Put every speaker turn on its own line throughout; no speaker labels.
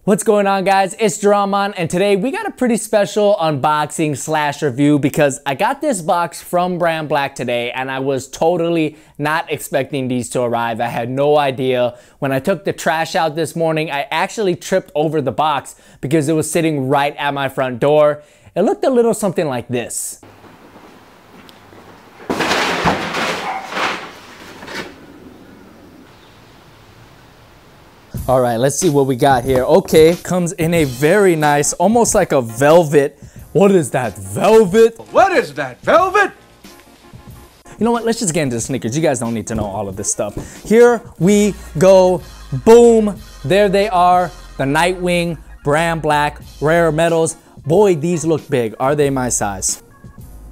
What's going on, guys? It's Dramon, and today we got a pretty special unboxing slash review because I got this box from BrandBlack today and I was totally not expecting these to arrive. I had no idea. When I took the trash out this morning, I actually tripped over the box because it was sitting right at my front door. It looked a little something like this. All right, let's see what we got here. Okay, comes in a very nice, almost like a velvet. What is that, velvet?
What is that, velvet?
You know what, let's just get into the sneakers. You guys don't need to know all of this stuff. Here we go, boom. There they are, the Nightwing, BrandBlack, Rare Metals. Boy, these look big. Are they my size?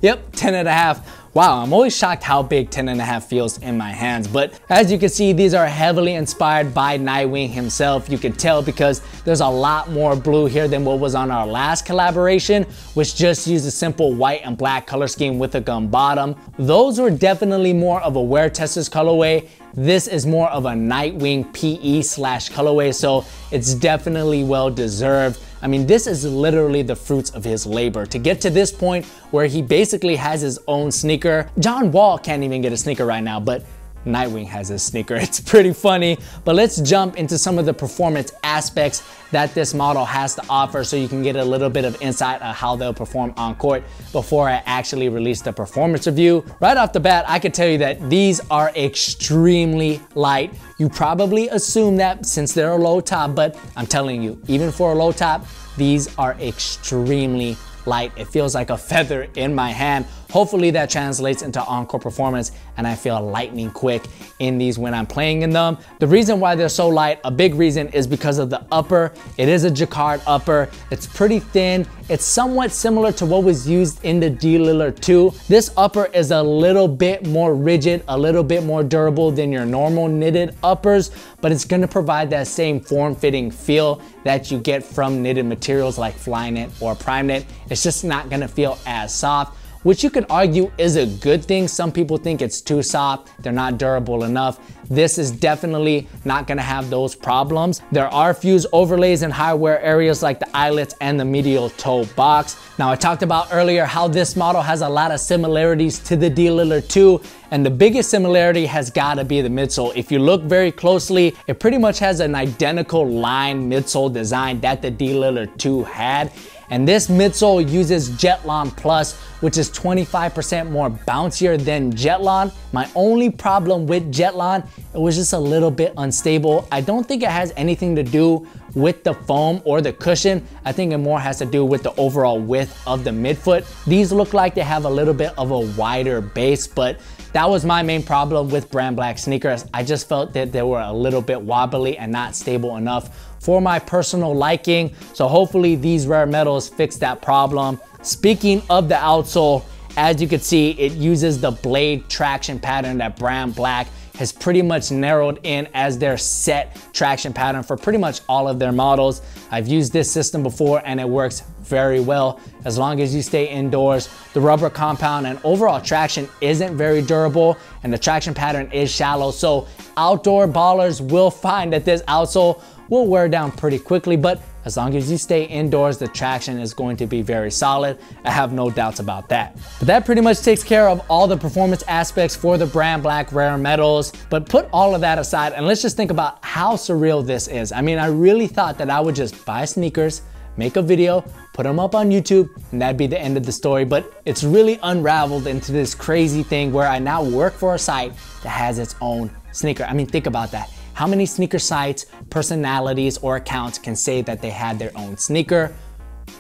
Yep, 10.5. Wow, I'm always shocked how big 10.5 feels in my hands, but as you can see, these are heavily inspired by Nightwing himself. You can tell because there's a lot more blue here than what was on our last collaboration, which just used a simple white and black color scheme with a gum bottom. Those were definitely more of a WearTesters colorway. This is more of a Nightwing PE slash colorway, so it's definitely well deserved. I mean, this is literally the fruits of his labor. To get to this point where he basically has his own sneaker. John Wall can't even get a sneaker right now, but Nightwing has his sneaker. It's pretty funny, but let's jump into some of the performance aspects that this model has to offer so you can get a little bit of insight on how they'll perform on court before I actually release the performance review. Right off the bat, I can tell you that these are extremely light. You probably assume that since they're a low top, but I'm telling you, even for a low top, these are extremely light. It feels like a feather in my hand. Hopefully that translates into on-court performance and I feel lightning quick in these when I'm playing in them. The reason why they're so light, a big reason, is because of the upper. It is a jacquard upper. It's pretty thin. It's somewhat similar to what was used in the D Lillard 2. This upper is a little bit more rigid, a little bit more durable than your normal knitted uppers, but it's gonna provide that same form-fitting feel that you get from knitted materials like Flyknit or PrimeKnit. It's just not gonna feel as soft, which you could argue is a good thing. Some people think it's too soft, they're not durable enough. This is definitely not gonna have those problems. There are fused overlays in high wear areas like the eyelets and the medial toe box. Now, I talked about earlier how this model has a lot of similarities to the D Lillard 2, and the biggest similarity has gotta be the midsole. If you look very closely, it pretty much has an identical line midsole design that the D Lillard 2 had. And this midsole uses Jetlon Plus, which is 25% more bouncier than Jetlon. My only problem with Jetlon, it was just a little bit unstable. I don't think it has anything to do with the foam or the cushion. I think it more has to do with the overall width of the midfoot. These look like they have a little bit of a wider base, but that was my main problem with BrandBlack sneakers. I just felt that they were a little bit wobbly and not stable enough for my personal liking. So hopefully these Rare Metals fix that problem. Speaking of the outsole, as you can see, it uses the blade traction pattern that BrandBlack has pretty much narrowed in as their set traction pattern for pretty much all of their models. I've used this system before and it works very well as long as you stay indoors. The rubber compound and overall traction isn't very durable and the traction pattern is shallow. So outdoor ballers will find that this outsole will wear down pretty quickly, but as long as you stay indoors, the traction is going to be very solid. I have no doubts about that. But that pretty much takes care of all the performance aspects for the BrandBlack Rare Metals. But put all of that aside and let's just think about how surreal this is. I mean, I really thought that I would just buy sneakers, make a video, put them up on YouTube, and that'd be the end of the story. But it's really unraveled into this crazy thing where I now work for a site that has its own sneaker. I mean, think about that. How many sneaker sites, personalities, or accounts can say that they had their own sneaker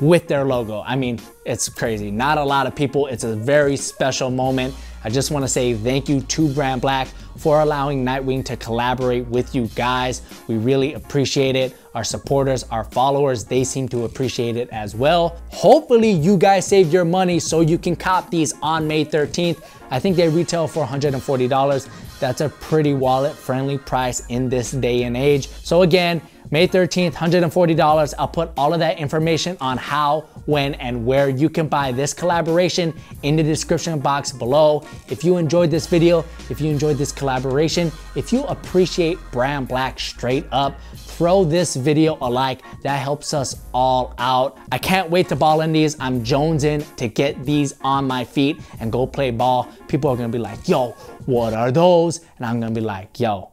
with their logo? I mean, it's crazy. Not a lot of people. It's a very special moment. I just want to say thank you to BrandBlack for allowing Nightwing to collaborate with you guys. We really appreciate it. Our supporters, our followers, they seem to appreciate it as well. Hopefully you guys saved your money so you can cop these on May 13th. I think they retail for $140. That's a pretty wallet-friendly price in this day and age. So again, May 13th, $140. I'll put all of that information on how, when, and where you can buy this collaboration in the description box below. If you enjoyed this video, if you enjoyed this collaboration, if you appreciate BrandBlack straight up, throw this video a like. That helps us all out. I can't wait to ball in these. I'm jonesing to get these on my feet and go play ball. People are gonna be like, yo, what are those? And I'm gonna be like, yo,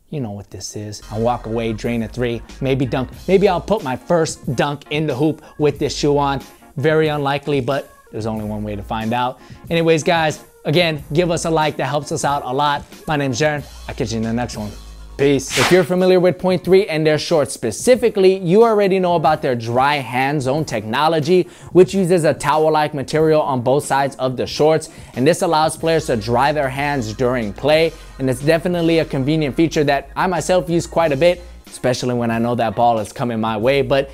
you know what this is. I'll walk away, drain a three, maybe dunk. Maybe I'll put my first dunk in the hoop with this shoe on. Very unlikely, but there's only one way to find out. Anyways, guys, again, give us a like. That helps us out a lot. My name's Jaron. I'll catch you in the next one. Peace. If you're familiar with Point 3 and their shorts specifically, you already know about their dry hand zone technology, which uses a towel-like material on both sides of the shorts. And this allows players to dry their hands during play. And it's definitely a convenient feature that I myself use quite a bit, especially when I know that ball is coming my way. But